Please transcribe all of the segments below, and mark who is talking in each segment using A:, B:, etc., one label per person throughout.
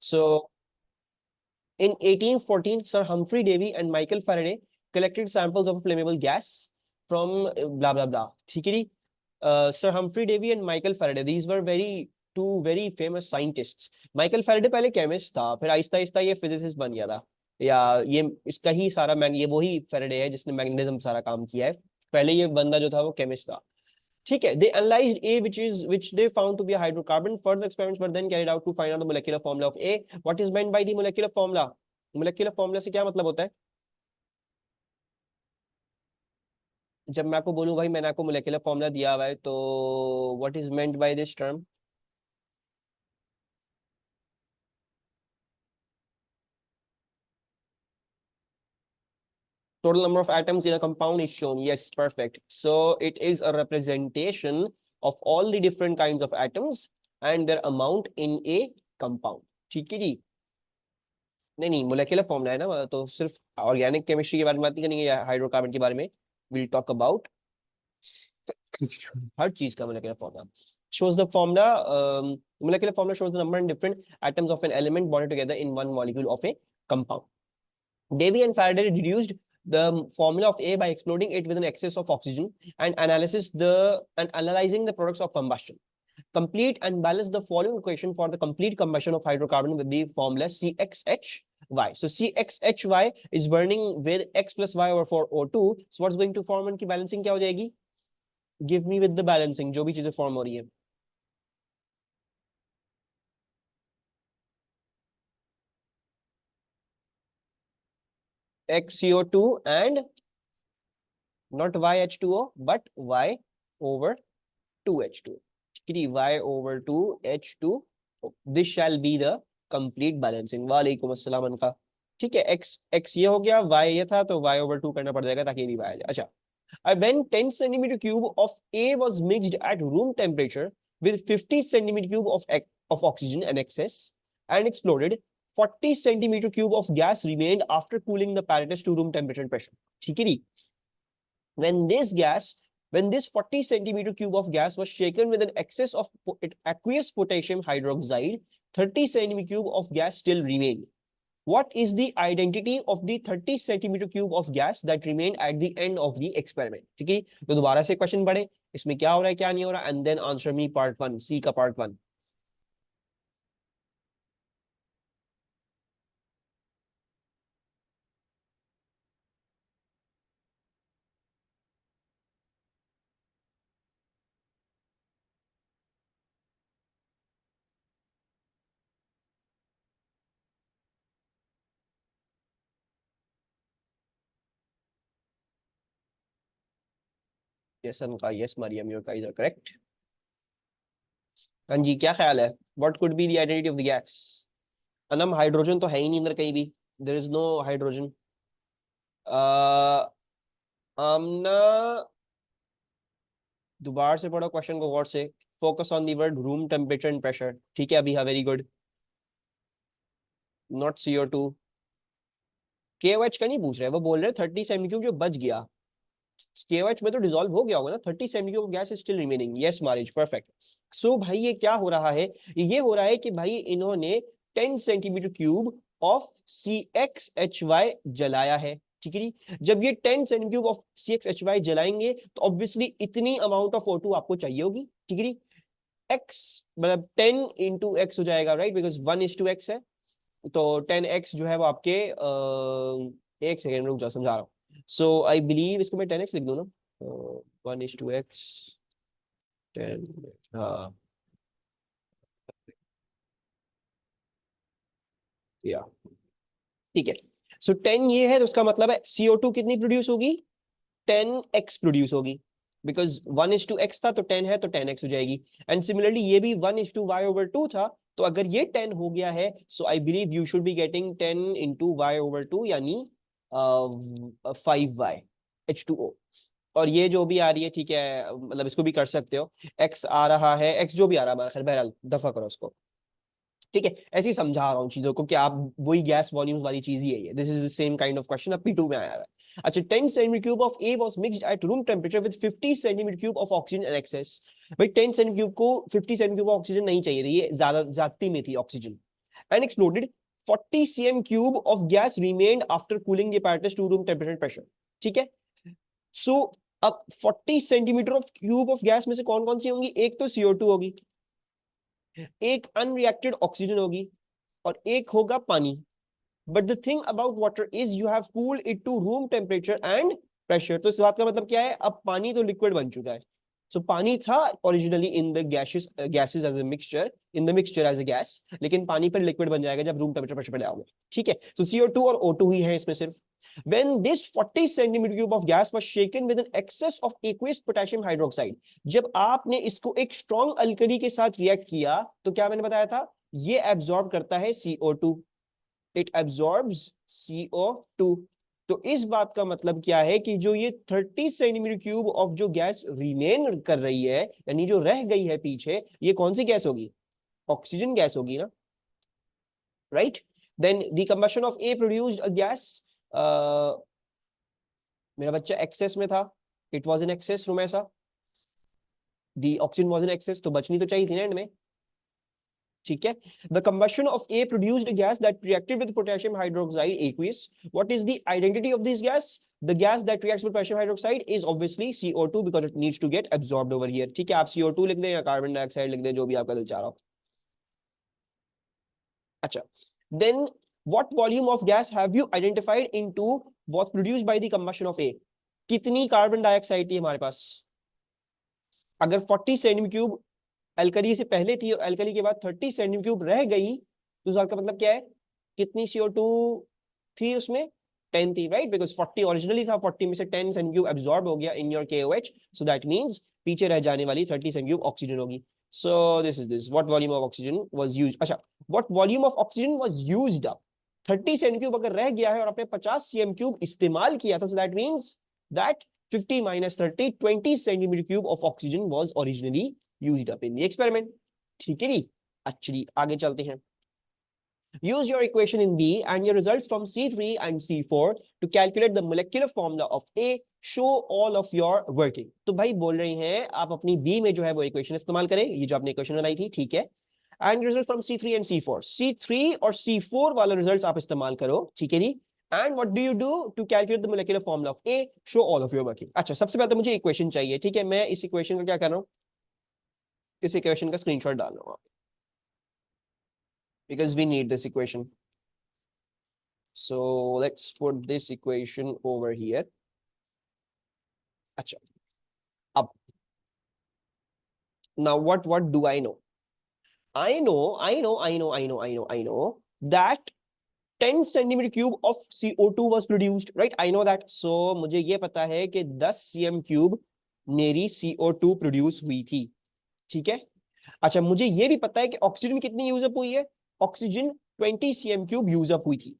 A: So in 1814, Sir Humphrey Davy and Michael Faraday collected samples of a flammable gas from blah blah blah. ठीक है जी. Sir Humphrey Davy and Michael Faraday, these were two very famous scientists. Michael Faraday पहले chemist था, फिर आहिस्ता आहिस्ता ये physicist बन गया था. या ये इसका ही सारा ये वही फेरेडे है जिसने मैग्नेटिज्म सारा काम किया है. पहले ये बंदा जो था वो केमिस्ट था. ठीक है. They analyzed A, which they found to be a hydrocarbon. Further experiments were then carried out to find out the molecular formula of A. What is meant by the molecular formula? Molecular formula से क्या मतलब होता है? जब मैं आपको बोलूं भाई मैंने आपको मोलेकुलर फॉर्मूला दिया हुआ है, तो what is meant by this term? Total number of atoms in a compound is shown. Yes, perfect. So it is a representation of all the different kinds of atoms and their amount in a compound. ठीक है जी. नहीं molecular formula है ना, तो सिर्फ organic chemistry के बारे में बात नहीं करेंगे या हाइड्रोकार्बन के बारे में. विल टॉक अबाउट हर चीज का molecular formula. Shows the formula, molecular formula shows the number and different atoms of an element bonded together in one molecule of a compound. Davy and Faraday deduced the formula of A by exploding it with an excess of oxygen and analyzing the products of combustion. Complete and balance the following equation for the complete combustion of hydrocarbon with the formula CXHY. So CXHY is burning with X plus Y over 4 O2. So what's going to form? उनकी balancing क्या हो जाएगी? Give me with the balancing, जो भी चीजें form हो रही है. XCO2 and not YH2O but Y over 2H2. Y over 2H2. This shall be the complete balancing. वालेकुम अस्सलाम अनका. ठीक है. x ये हो गया, y ये था, तो y over 2 करना पड़ जाएगा ताकि ये भी y आ जाए. अच्छा. When 10 centimeter cube of A was mixed at room temperature with 50 centimeter cube of oxygen and excess and exploded, 40 centimeter cube of gas remained after cooling the apparatus to room temperature and pressure. ठीक है. When this 40 centimeter cube of gas was shaken with an excess of aqueous potassium hydroxide, 30 centimeter cube of gas still remained. What is the identity of the 30 centimeter cube of gas that remained at the end of the experiment? ठीक है. तो दोबारा से question पढ़े, इसमें क्या हो रहा है क्या नहीं हो रहा, and then answer me part 1, C का part 1. Yes Anka, yes Mariam, your guys are correct. हाँ जी, क्या ख्याल है? What could be the identity of the gas? Anam hydrogen तो है ही नहीं अंदर कहीं भी. There is no hydrogen. Amna दोबारा से पढ़ो क्वेश्चन को गौर से. Focus on the word room temperature and pressure. ठीक है अभी. हाँ very good. Not CO2. KOH का नहीं पूछ रहे, वो बोल रहे 30 सेमी जो बच गया. KOH में तो डिसॉल्व हो गया होगा ना. 30 cm of gas is still remaining. Yes मैरिज, परफेक्ट. सो भाई ये क्या हो रहा है? ये हो रहा है कि भाई इन्होंने 10 सेंटीमीटर क्यूब ऑफ CXHY जलाया है. ठीक है. जब ये 10 सेंटीमीटर क्यूब ऑफ CXHY जलाएंगे तो ऑब्वियसली इतनी अमाउंट ऑफ O2 आपको चाहिए होगी. ठीक है. X मतलब 10 into X हो जाएगा, राइट, बिकॉज 1:X है. तो 10X जो है वो आपके एक सेकेंड रुक जाओ समझा रहा हूँ. सो आई बिलीव इसको मैं 10X लिख दूं ना. 1:X 10. हाँ या ठीक है. सो 10 ये है तो उसका मतलब है CO2 कितनी प्रोड्यूस होगी? 10X प्रोड्यूस होगी. बिकॉज 1:X था तो 10 है तो 10X हो जाएगी. एंड सिमिलरली ये भी 1:Y/2 था, तो अगर ये 10 हो गया है so I believe you should be getting 10 into Y/2 यानी 5Y H2O. और ये जो भी आ रही है ठीक है, मतलब इसको भी कर सकते हो. X आ रहा है, X जो भी आ रहा है बहरहाल दफा करो उसको. ठीक है. ऐसे ही समझा रहा हूँ चीजों को कि आप वही गैस वॉल्यूम्स वाली चीज ही है. This is the same kind of question. अब P2 में आया है. अच्छा. 10 centimetre cube of A was mixed at room temperature with 50 centimetre cube of oxygen and excess. भाई 10 सेंटीमीटर क्यूब को 50 सेंटीमीटर क्यूब ऑक्सीजन नहीं चाहिए थी, ये ज्यादा जाती में थी oxygen. and exploded. 40 cm cube of gas remained after cooling the apparatus to room temperature and pressure. ठीक है, सो अब 40 centimetre of cube of gas में से कौन कौन सी होंगी? एक तो CO2 होगी, एक अनरिएक्टेड ऑक्सीजन होगी, और एक होगा पानी. But the thing about water is you have cooled it to room temperature and pressure. तो इस बात का मतलब क्या है? अब पानी तो लिक्विड बन चुका है. सो पानी था originally in the gases as a mixture, in the mixture as a gas, लेकिन पानी पर लिक्विड बन जाएगा जब रूम टेम्परेचर प्रेशर पे डालोगे. ठीक है, तो CO2 और O2 ही है इसमें सिर्फ. When this 40 centimeter cube of gas was shaken with an excess of aqueous potassium hydroxide, जब आपने इसको एक स्ट्रॉन्ग अल्कली के साथ रिएक्ट किया तो क्या मैंने बताया था? ये एब्जॉर्ब करता है CO2. It absorbs CO2. तो इस बात का मतलब क्या है कि जो ये 30 सेंटीमीटर क्यूब ऑफ जो गैस रिमेन कर रही है, यानी जो रह गई है पीछे, ये कौन सी गैस होगी? ऑक्सीजन गैस होगी ना, right? Then the combustion of A produced a gas. मेरा बच्चा एक्सेस में था, it was in excess room, ऐसा the oxygen was in excess, तो बचनी तो चाहिए थी ना एंड में. ठीक है, the combustion of A produced a gas that reacted with potassium hydroxide aqueous. What is the identity of this gas? The gas that reacts with potassium hydroxide is obviously CO2 because it needs to get absorbed over here. ठीक है, आप CO2 लिख दें या carbon dioxide लिख दें, जो भी आपका दिल चाह रहा हो. अच्छा, then what volume of gas have you identified into was produced by the combustion of A? कितनी कार्बन डाइऑक्साइड थी हमारे पास? अगर 40 सेंटीमीटर क्यूब अल्कली से पहले थी और अल्कली के बाद 30 सेंटीमीटर क्यूब रह गई, तो इसका मतलब क्या है? कितनी CO2 थी उसमें? 10 थी, राइट? बिकॉज 40 ओरिजिनली था, 40 में से 10 सेंटीमीटर क्यूब एब्जॉर्ब हो गया in your KOH, so that means पीछे रह जाने वाली 30 सेंटीमीटर क्यूब ऑक्सीजन होगी. So this is this what volume of oxygen was used. अच्छा, what volume of oxygen was used up. 30 centimetre cube अगर रह गया है और आपने 50 cm क्यूब इस्तेमाल किया था, सो that means that 50 minus 30, 20 centimeter cube of oxygen was originally used up in the experiment. ठीक है जी, actually आगे चलते हैं. Use your equation in B and your results from C3 and C4 to calculate the molecular formula of A. Show all of your working. तो भाई बोल रहे हैं आप अपनी B में जो है वो इक्वेशन इस्तेमाल करें, ये जो आपने इक्वेशन बनाई थी, ठीक है. And result from C3 and C4. C3 और C4 वाला रिजल्ट्स आप इस्तेमाल करो, ठीक है जी. And what do you do to calculate the molecular formula of A? Show all of your working. अच्छा, सबसे पहले तो मुझे इक्वेशन चाहिए, ठीक है. मैं इस इक्वेशन का क्या कर रहा हूँ? इस इक्वेशन का स्क्रीनशॉट डाल रहा हूँ, because we need this equation. So let's put this equation over here. अच्छा, अब now what do I know? I know that 10 centimeter cube of CO2 was produced, right? I know that. So मुझे ये पता है कि 10 cm cube मेरी CO2 produce हुई थी, ठीक है. अच्छा, मुझे ये भी पता है कि ऑक्सीजन कितनी यूज अप हुई है. Oxygen 20 cm cube use up हुई थी.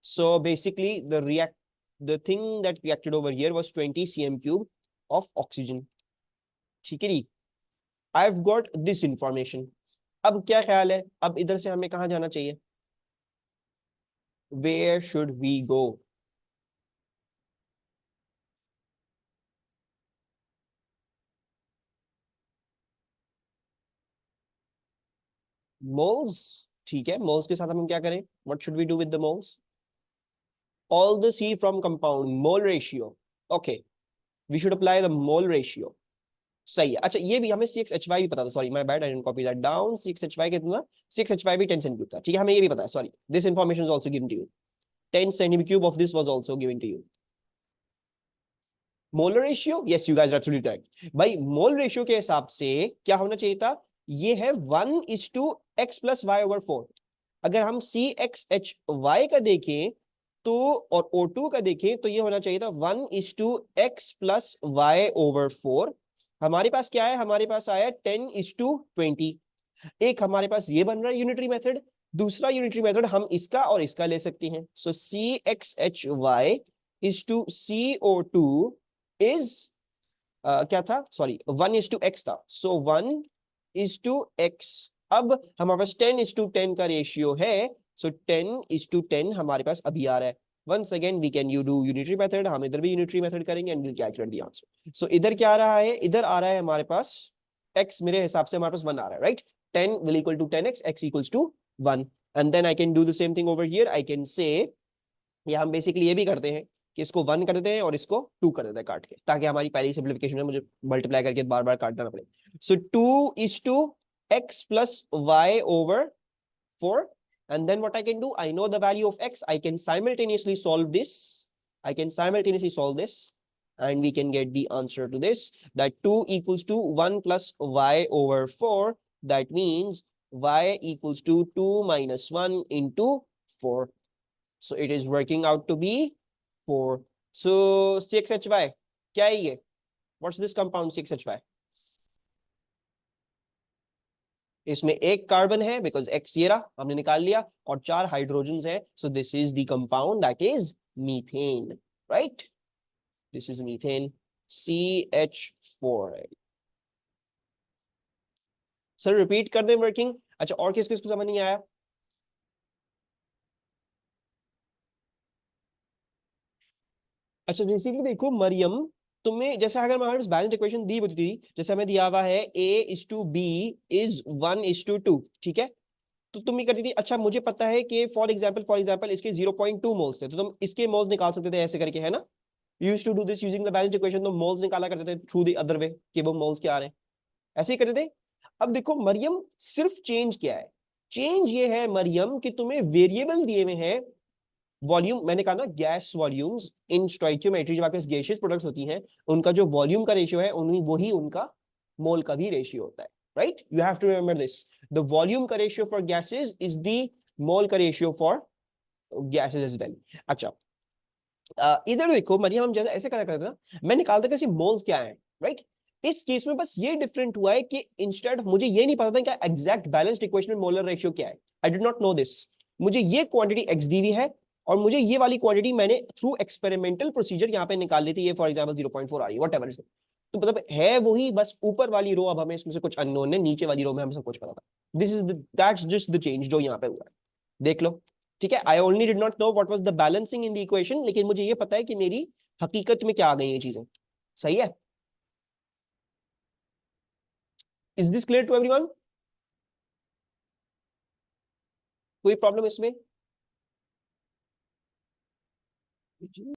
A: So basically the thing that reacted over here was 20 cm cube of oxygen. ठीक है जी, I've got this information. अब क्या ख्याल है, अब इधर से हमें कहाँ जाना चाहिए? Where should we go? Moles, ठीक है. मोल्स के साथ हम क्या करें? What should we do with the moles? All the C from compound, mole ratio. Okay, we should apply the mole ratio. सही है. अच्छा, ये भी हमें 6HY भी पता था. Sorry, my bad, I didn't copy that down. 6HY कितना? 6HY भी 10 cm था, ठीक है. हमें ये भी पता है. Sorry, this information is also given to you. 10 cm of this was also given to you. Molar ratio, yes you guys are absolutely correct. भाई मोल रेशियो के हिसाब से क्या होना चाहिए था? ये है 1:x + y/4. अगर हम CXHY का देखें तो और O2 का देखें तो ये होना चाहिए था 1:x + y/4. हमारे पास क्या है? हमारे पास आया 10:20. एक हमारे पास ये बन रहा है यूनिटरी मेथड. दूसरा यूनिटरी मेथड हम इसका और इसका ले सकते हैं. सो CXHY = CO2 इज क्या था? सॉरी, 1:x था. सो 1:x. अब हमारे पास 10:10 का रेशियो है. सो 10:10 हमारे पास अभी आ रहा है. Once again we can do unitary method. हम इधर भी unitary method करेंगे and we'll calculate the answer. So इधर क्या आ रहा है? इधर आ रहा है हमारे पास x, मेरे हिसाब से हमारे पास 1 आ रहा है, right? 10 will equal to 10x, x equals to 1. And then I can do the same thing over here, I can say, या हम बेसिकली ये भी करते हैं कि इसको 1 कर देते हैं और इसको 2 कर देते हैं काट के, ताकि हमारी पहली सिंप्लीफिकेशन में मुझे मल्टीप्लाई करके बार बार काटना ना पड़े। सो 2 is to x plus y over 4, and then what I can do, I know the value of x, I can simultaneously solve this, I can simultaneously solve this, and we can get the answer to this, that 2 equals to 1 plus y over 4, that means y equals to 2 minus 1 into 4. So it is working out to be 4. So 6hy, क्या है ये? What's this compound 6hy? इसमें एक carbon है, because x ये रहा हमने निकाल लिया, और 4 हाइड्रोजन है, सो this is the compound that is methane, right? This is methane, CH4। Sir repeat कर दे वर्किंग। अच्छा, और किस किस को समझ नहीं आया? अच्छा बेसिकली देखो मरियम, तुम्हें जैसे अगर हमारे पास बैलेंस इक्वेशन दी होती थी, जैसे हमें दिया हुआ है A:B is 1:2, ठीक है? तो तुम ये करती थी, अच्छा मुझे पता है कि फॉर एग्जांपल इसके 0.2 मोल्स थे, तो तुम इसके मोल्स निकाल सकते थे ऐसे करके, है ना? You used to do this using the balance equation, तो मोल्स निकाला करते थे थ्रू द अदर वे कि वो मोल्स क्या आ रहे हैं, ऐसे ही करते थे। अब देखो मरियम, सिर्फ चेंज क्या है? चेंज ये है मरियम कि तुम्हें वेरिएबल दिए हुए हैं, वॉल्यूम, मैंने कहा ना गैस वॉल्यूम्स इन स्टोइकियोमेट्री, जब आपके पास गैसियस प्रोडक्ट्स होती हैं, उनका जो वॉल्यूम का रेशियो है उन्हीं वही उनका मोल का भी रेशियो होता है, right? You have to remember this, the volume का ratio for gases is the mole का ratio for gases as well. अच्छा इधर देखो मरियम, हम जैसे ऐसे करा करते थे ना, मैं निकालता कैसे मोल्स क्या है, राइट? इस केस में बस ये डिफरेंट हुआ है कि इंस्टेड मुझे ये नहीं पता था कि एग्जैक्ट बैलेंस्ड इक्वेशन में मोलर रेशियो क्या है, I did not know this. मुझे ये क्वांटिटी एक्स दी हुई है, और मुझे ये वाली क्वांटिटी मैंने थ्रू एक्सपेरिमेंटल प्रोसीजर यहाँ पे निकाल ली थी, ये फॉर एग्जांपल 0.4 आ रही है, व्हाटएवर। तो मतलब है वही, बस ऊपर वाली रो अब हमें इसमें से कुछ अननोन है, नीचे वाली रो में हमें सब कुछ पता था। This is that's just the change जो यहाँ पे हुआ है, देख लो, ठीक है? I only did not know what was the balancing in the equation, लेकिन मुझे ये पता है कि मेरी हकीकत में क्या आ गई ये चीजें। सही है? Is this clear to everyone? कोई प्रॉब्लम इसमें?